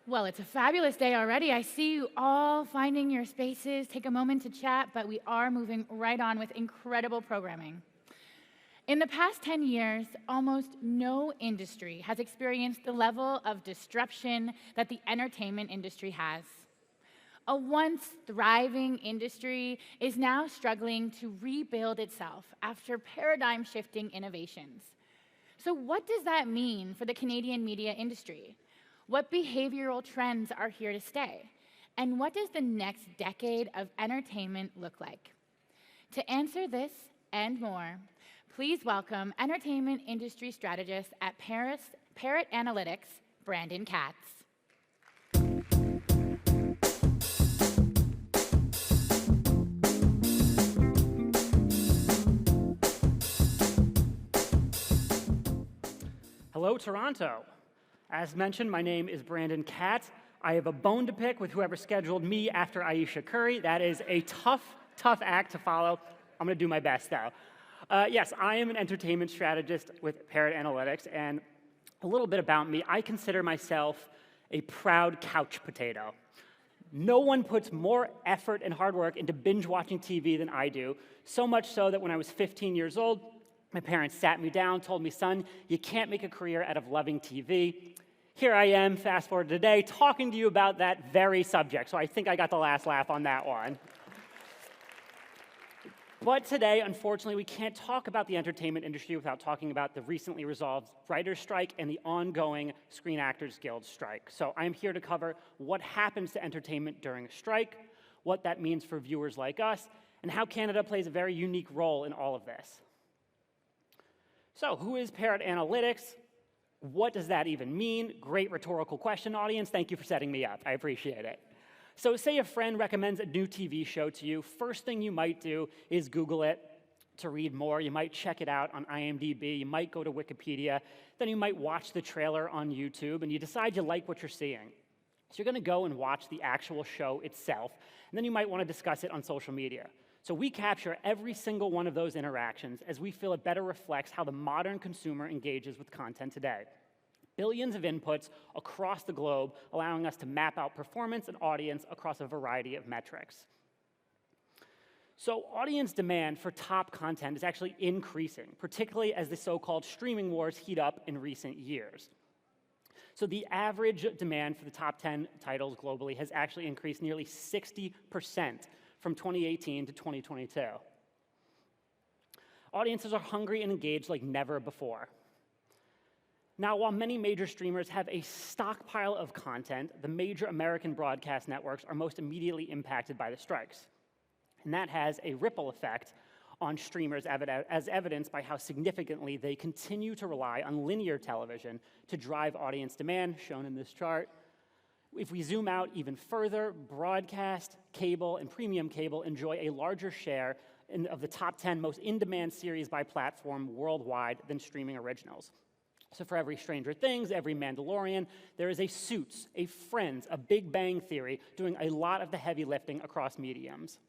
Well, it's a fabulous day already. I see you all finding your spaces. Take a moment to chat, but we are moving right on with incredible programming. In the past 10 years, almost no industry has experienced the level of disruption that the entertainment industry has. A once thriving industry is now struggling to rebuild itself after paradigm-shifting innovations. So what does that mean for the Canadian media industry? What behavioral trends are here to stay? And what does the next decade of entertainment look like? To answer this and more, please welcome entertainment industry strategist at Parrot Analytics, Brandon Katz. Hello, Toronto. As mentioned, my name is Brandon Katz. I have a bone to pick with whoever scheduled me after Aisha Curry. That is a tough act to follow. I'm going to do my best, though. Yes, I am an entertainment strategist with Parrot Analytics, and a little bit about me. I consider myself a proud couch potato. No one puts more effort and hard work into binge-watching TV than I do, so much so that when I was 15 years old, my parents sat me down, told me, son, you can't make a career out of loving TV. Here I am, fast forward to today, talking to you about that very subject. So I think I got the last laugh on that one. But today, unfortunately, we can't talk about the entertainment industry without talking about the recently resolved writers' strike and the ongoing Screen Actors Guild strike. So I'm here to cover what happens to entertainment during a strike, what that means for viewers like us, and how Canada plays a very unique role in all of this. So who is Parrot Analytics? What does that even mean? Great rhetorical question, audience. Thank you for setting me up. I appreciate it. So say a friend recommends a new TV show to you. First thing you might do is Google it to read more. You might check it out on IMDb. You might go to Wikipedia. Then you might watch the trailer on YouTube, and you decide you like what you're seeing. So you're going to go and watch the actual show itself, and then you might want to discuss it on social media. So we capture every single one of those interactions as we feel it better reflects how the modern consumer engages with content today. Billions of inputs across the globe, allowing us to map out performance and audience across a variety of metrics. So audience demand for top content is actually increasing, particularly as the so-called streaming wars heat up in recent years. So the average demand for the top 10 titles globally has actually increased nearly 60% from 2018 to 2022. Audiences are hungry and engaged like never before. Now, while many major streamers have a stockpile of content, the major American broadcast networks are most immediately impacted by the strikes. And that has a ripple effect on streamers as evidenced by how significantly they continue to rely on linear television to drive audience demand, shown in this chart. If we zoom out even further, broadcast, cable, and premium cable enjoy a larger share of the top 10 most in-demand series by platform worldwide than streaming originals. So for every Stranger Things, every Mandalorian, there is a Suits, a Friends, a Big Bang Theory doing a lot of the heavy lifting across mediums.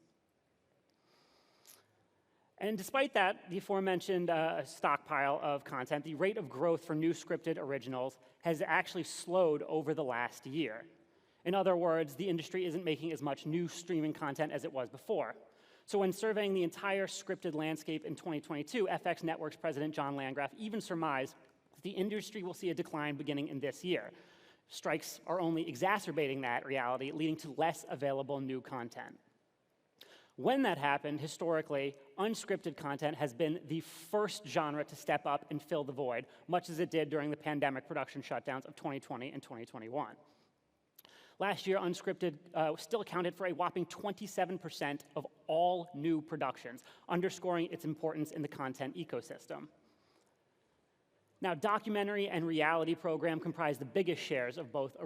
And despite that, the aforementioned stockpile of content, the rate of growth for new scripted originals has actually slowed over the last year. In other words, the industry isn't making as much new streaming content as it was before. So when surveying the entire scripted landscape in 2022, FX Network's president John Landgraf even surmised that the industry will see a decline beginning in this year. Strikes are only exacerbating that reality, leading to less available new content. When that happened, historically, unscripted content has been the first genre to step up and fill the void, much as it did during the pandemic production shutdowns of 2020 and 2021. Last year, unscripted still accounted for a whopping 27% of all new productions, underscoring its importance in the content ecosystem. Now, documentary and reality program comprise the biggest shares of both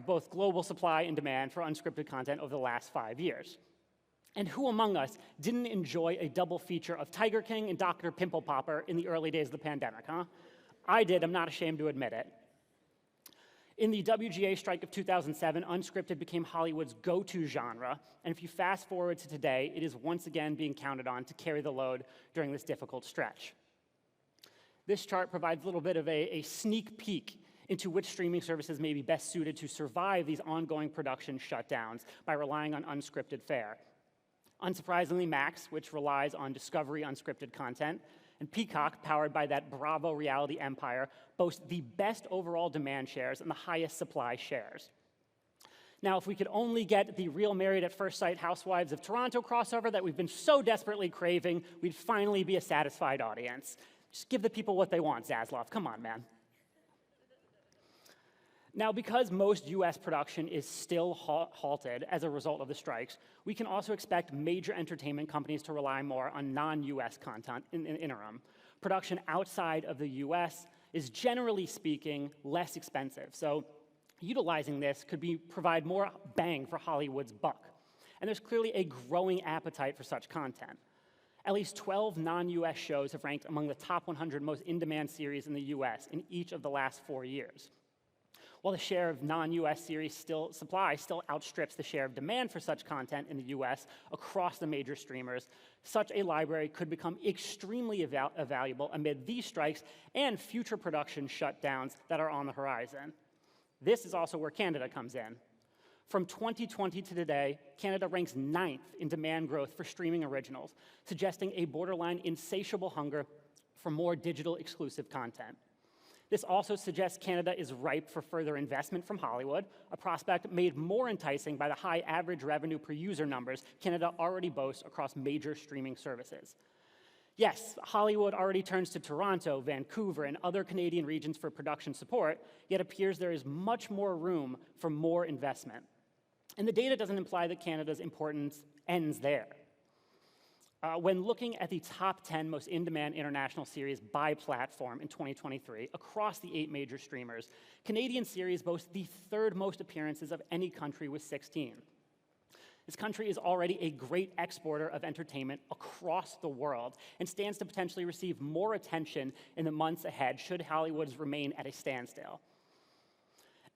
both global supply and demand for unscripted content over the last 5 years. And who among us didn't enjoy a double feature of Tiger King and Dr. Pimple Popper in the early days of the pandemic, huh? I did, I'm not ashamed to admit it. In the WGA strike of 2007, unscripted became Hollywood's go-to genre, and if you fast forward to today, it is once again being counted on to carry the load during this difficult stretch. This chart provides a little bit of a sneak peek into which streaming services may be best suited to survive these ongoing production shutdowns by relying on unscripted fare. Unsurprisingly, Max, which relies on Discovery unscripted content, and Peacock, powered by that Bravo reality empire, boast the best overall demand shares and the highest supply shares. Now, if we could only get the Real Married at First Sight Housewives of Toronto crossover that we've been so desperately craving, we'd finally be a satisfied audience. Just give the people what they want, Zaslav. Come on, man. Now, because most US production is still halted as a result of the strikes, we can also expect major entertainment companies to rely more on non-US content in the interim. Production outside of the US is, generally speaking, less expensive. So utilizing this could provide more bang for Hollywood's buck. And there's clearly a growing appetite for such content. At least 12 non-US shows have ranked among the top 100 most in-demand series in the US in each of the last 4 years. While the share of non-US series supply still outstrips the share of demand for such content in the US across the major streamers, such a library could become extremely valuable amid these strikes and future production shutdowns that are on the horizon. This is also where Canada comes in. From 2020 to today, Canada ranks 9th in demand growth for streaming originals, suggesting a borderline insatiable hunger for more digital exclusive content. This also suggests Canada is ripe for further investment from Hollywood, a prospect made more enticing by the high average revenue per user numbers Canada already boasts across major streaming services. Yes, Hollywood already turns to Toronto, Vancouver, and other Canadian regions for production support, yet appears there is much more room for more investment. And the data doesn't imply that Canada's importance ends there. When looking at the top 10 most in-demand international series by platform in 2023 across the 8 major streamers, Canadian series boast the 3rd most appearances of any country with 16. This country is already a great exporter of entertainment across the world and stands to potentially receive more attention in the months ahead should Hollywood remain at a standstill.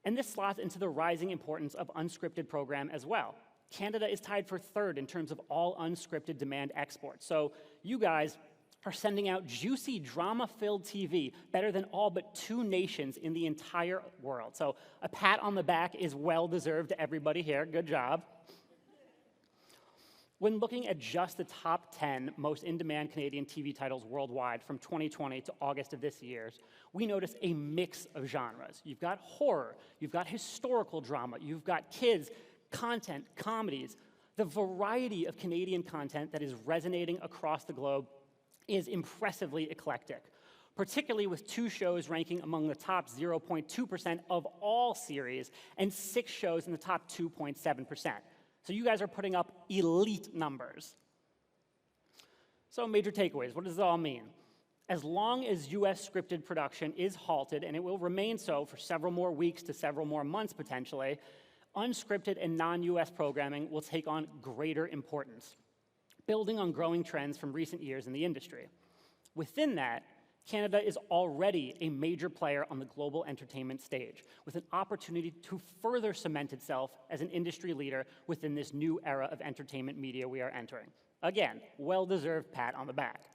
And this slots into the rising importance of unscripted program as well. Canada is tied for 3rd in terms of all unscripted demand exports. So you guys are sending out juicy, drama-filled TV better than all but 2 nations in the entire world. So a pat on the back is well-deserved to everybody here. Good job. When looking at just the top 10 most in-demand Canadian TV titles worldwide from 2020 to August of this year, we notice a mix of genres. You've got horror, you've got historical drama, you've got kids, content, comedies. The variety of Canadian content that is resonating across the globe is impressively eclectic, particularly with 2 shows ranking among the top 0.2% of all series and 6 shows in the top 2.7%. So you guys are putting up elite numbers. So major takeaways, what does it all mean? As long as US scripted production is halted, and it will remain so for several more weeks to several more months potentially, unscripted and non-US programming will take on greater importance, building on growing trends from recent years in the industry. Within that, Canada is already a major player on the global entertainment stage, with an opportunity to further cement itself as an industry leader within this new era of entertainment media we are entering. Again, well-deserved pat on the back.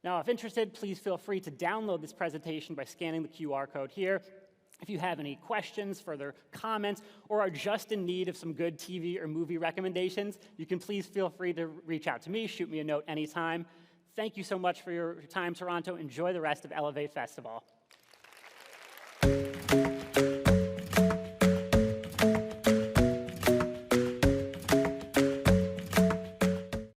Now, if interested, please feel free to download this presentation by scanning the QR code here. If you have any questions, further comments, or are just in need of some good TV or movie recommendations, you can please feel free to reach out to me, shoot me a note anytime. Thank you so much for your time, Toronto. Enjoy the rest of Elevate Festival.